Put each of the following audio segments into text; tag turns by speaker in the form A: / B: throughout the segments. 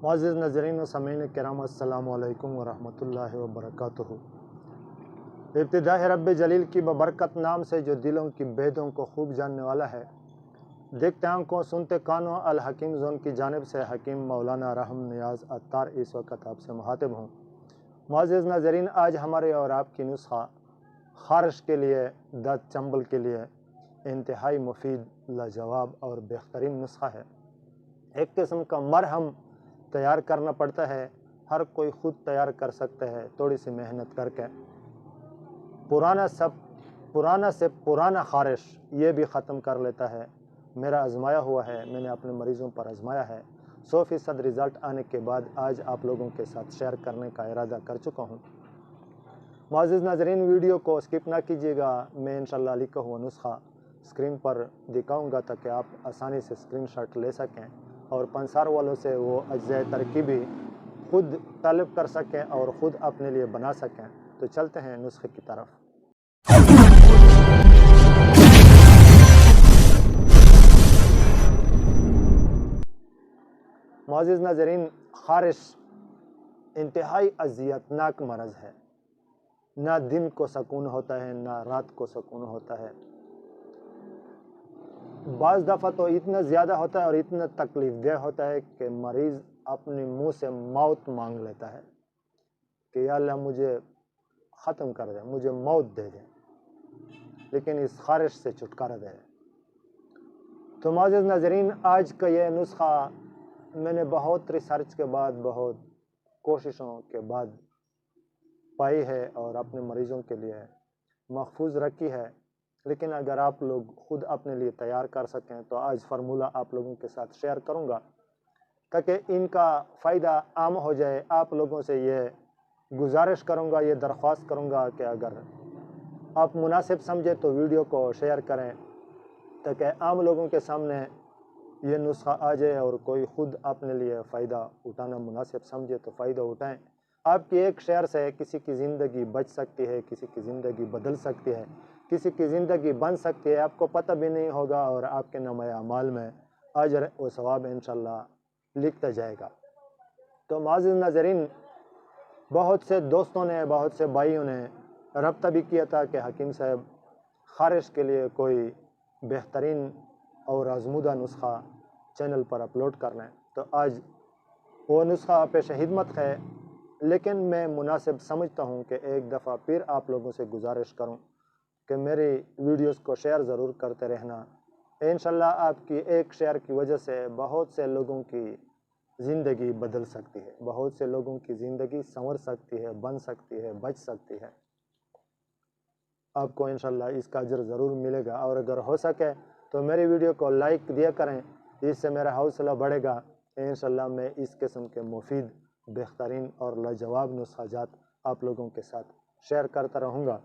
A: معزز ناظرین و سامعین کرام، السلام علیکم ورحمۃ اللہ وبرکاتہ۔ ابتدا ہے رب جلیل کی ببرکت نام سے جو دلوں کی بیدوں کو خوب جاننے والا ہے۔ دیکھتے آنکھوں سنتے کانوں، الحکیم زون کی جانب سے حکیم مولانا رحم نیاز عطار اس وقت آپ سے مخاطب ہوں۔ معزز ناظرین، آج ہمارے اور آپ کی نسخہ خارش کے لیے، دانت چنبل کے لیے انتہائی مفید، لاجواب اور بہترین نسخہ ہے۔ ایک قسم کا مرہم تیار کرنا پڑتا ہے، ہر کوئی خود تیار کر سکتا ہے تھوڑی سی محنت کر کے۔ پرانا سے پرانا خارش یہ بھی ختم کر لیتا ہے۔ میرا آزمایا ہوا ہے، میں نے اپنے مریضوں پر آزمایا ہے، 100% رزلٹ آنے کے بعد آج آپ لوگوں کے ساتھ شیئر کرنے کا ارادہ کر چکا ہوں۔ معزز ناظرین، ویڈیو کو اسکپ نہ کیجیے گا، میں انشاءاللہ لکھا ہوا نسخہ اسکرین پر دکھاؤں گا تاکہ آپ آسانی سے اسکرین شاٹ لے سکیں اور پنسار والوں سے وہ اجزاء ترکیبی خود طلب کر سکیں اور خود اپنے لیے بنا سکیں۔ تو چلتے ہیں نسخے کی طرف۔ معزز ناظرین، خارش انتہائی اذیتناک مرض ہے۔ نہ دن کو سکون ہوتا ہے، نہ رات کو سکون ہوتا ہے۔ بعض دفعہ تو اتنا زیادہ ہوتا ہے اور اتنا تکلیف دہ ہوتا ہے کہ مریض اپنے منہ سے موت مانگ لیتا ہے کہ یا اللہ مجھے ختم کر دے، مجھے موت دے دے، لیکن اس خارش سے چھٹکارا دے۔ تو معزز ناظرین، آج کا یہ نسخہ میں نے بہت ریسرچ کے بعد، بہت کوششوں کے بعد پائی ہے اور اپنے مریضوں کے لیے محفوظ رکھی ہے۔ لیکن اگر آپ لوگ خود اپنے لیے تیار کر سکیں تو آج فارمولہ آپ لوگوں کے ساتھ شیئر کروں گا تاکہ ان کا فائدہ عام ہو جائے۔ آپ لوگوں سے یہ گزارش کروں گا، یہ درخواست کروں گا کہ اگر آپ مناسب سمجھے تو ویڈیو کو شیئر کریں تاکہ عام لوگوں کے سامنے یہ نسخہ آ جائے اور کوئی خود اپنے لیے فائدہ اٹھانا مناسب سمجھے تو فائدہ اٹھائیں۔ آپ کی ایک شیئر سے کسی کی زندگی بچ سکتی ہے، کسی کی زندگی بدل سکتی ہے، کسی کی زندگی بن سکتی ہے، آپ کو پتہ بھی نہیں ہوگا اور آپ کے نامہ اعمال میں اجر و ثواب انشاءاللہ لکھتا جائے گا۔ تو معزز ناظرین، بہت سے دوستوں نے، بہت سے بھائیوں نے رابطہ بھی کیا تھا کہ حکیم صاحب خارش کے لیے کوئی بہترین اور آزمودہ نسخہ چینل پر اپلوڈ کر لیں۔ تو آج وہ نسخہ پیش خدمت ہے، لیکن میں مناسب سمجھتا ہوں کہ ایک دفعہ پھر آپ لوگوں سے گزارش کروں کہ میری ویڈیوز کو شیئر ضرور کرتے رہنا۔ انشاءاللہ آپ کی ایک شیئر کی وجہ سے بہت سے لوگوں کی زندگی بدل سکتی ہے، بہت سے لوگوں کی زندگی سنور سکتی ہے، بن سکتی ہے، بچ سکتی ہے۔ آپ کو انشاءاللہ اس کا اجر ضرور ملے گا، اور اگر ہو سکے تو میری ویڈیو کو لائک دیا کریں، اس سے میرا حوصلہ بڑھے گا۔ انشاءاللہ میں اس قسم کے مفید، بہترین اور لاجواب نسخہ جات آپ لوگوں کے ساتھ شیئر کرتا رہوں گا۔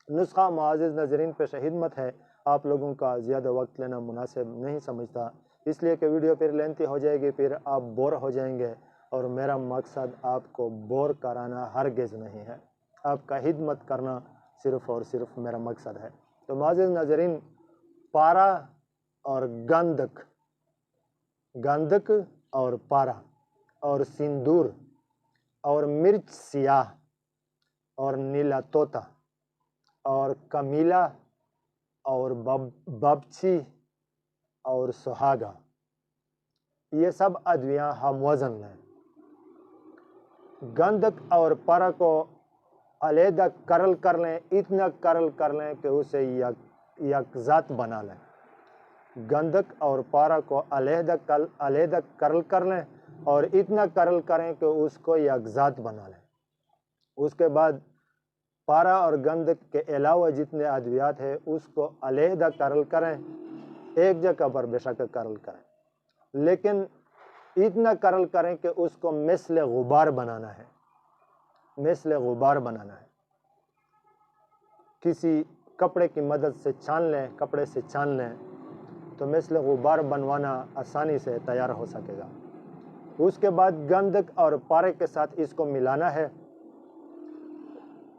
A: نسخہ معزز ناظرین پیش خدمت ہے، آپ لوگوں کا زیادہ وقت لینا مناسب نہیں سمجھتا، اس لیے کہ ویڈیو پھر لینتھی ہو جائے گی، پھر آپ بور ہو جائیں گے، اور میرا مقصد آپ کو بور کرانا ہرگز نہیں ہے، آپ کا خدمت کرنا صرف اور صرف میرا مقصد ہے۔ تو معزز ناظرین، پارا اور گندک اور پارا اور سندور اور مرچ سیاہ اور نیلا طوطا اور کمیلا اور ببچی اور سہاگا، یہ سب ادویاں ہم وزن لیں۔ گندک اور پارا کو علیحدہ کرل کر لیں، اتنا کرل کر لیں کہ اسے یک ذات بنا لیں۔ گندک اور پارا کو علیحدہ کرل کر لیں اور اتنا کرل کریں کہ اس کو یک ذات بنا لیں۔ اس کے بعد پارا اور گندک کے علاوہ جتنے ادویات ہیں اس کو علیحدہ کرل کریں، ایک جگہ پر بے شک کرل کریں، لیکن اتنا کرل کریں کہ اس کو مثل غبار بنانا ہے، مثل غبار بنانا ہے۔ کسی کپڑے کی مدد سے چھان لیں، کپڑے سے چھان لیں تو مثل غبار بنوانا آسانی سے تیار ہو سکے گا۔ اس کے بعد گندک اور پارے کے ساتھ اس کو ملانا ہے،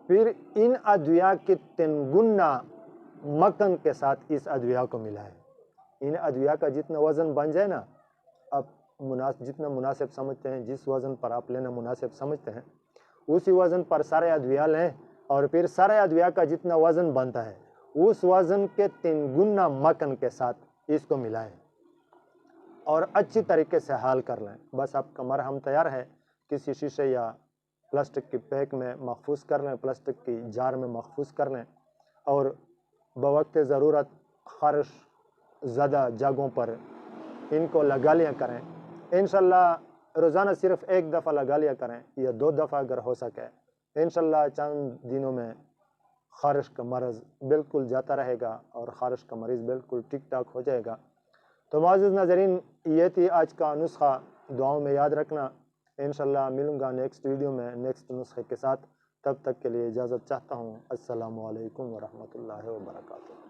A: پھر ان ادویاء کی 3 گنا مکھن کے ساتھ اس ادویاء کو ملائیں۔ ان ادویاء کا جتنا وزن بن جائے نا، اب جتنا مناسب سمجھتے ہیں، جس وزن پر آپ لینا مناسب سمجھتے ہیں اسی وزن پر سارے ادویہ لیں، اور پھر سارے ادویہ کا جتنا وزن بنتا ہے اس وزن کے 3 گنا مکھن کے ساتھ اس کو ملائیں اور اچھی طریقے سے حل کر لیں۔ بس آپ کا مرہم تیار ہے، کسی شیشے یا پلاسٹک کی پیک میں محفوظ کر لیں، پلاسٹک کی جار میں محفوظ کر لیں، اور بوقت ضرورت خارش زدہ جگہوں پر ان کو لگا لیا کریں۔ انشاءاللہ روزانہ صرف 1 دفعہ لگا لیا کریں یا 2 دفعہ اگر ہو سکے۔ انشاءاللہ چند دنوں میں خارش کا مرض بالکل جاتا رہے گا اور خارش کا مریض بالکل ٹھیک ٹھاک ہو جائے گا۔ تو معزز ناظرین، یہ تھی آج کا نسخہ، دعاؤں میں یاد رکھنا۔ انشاءاللہ ملوں گا نیکسٹ ویڈیو میں نیکسٹ نسخے کے ساتھ، تب تک کے لیے اجازت چاہتا ہوں۔ السلام علیکم ورحمۃ اللہ وبرکاتہ۔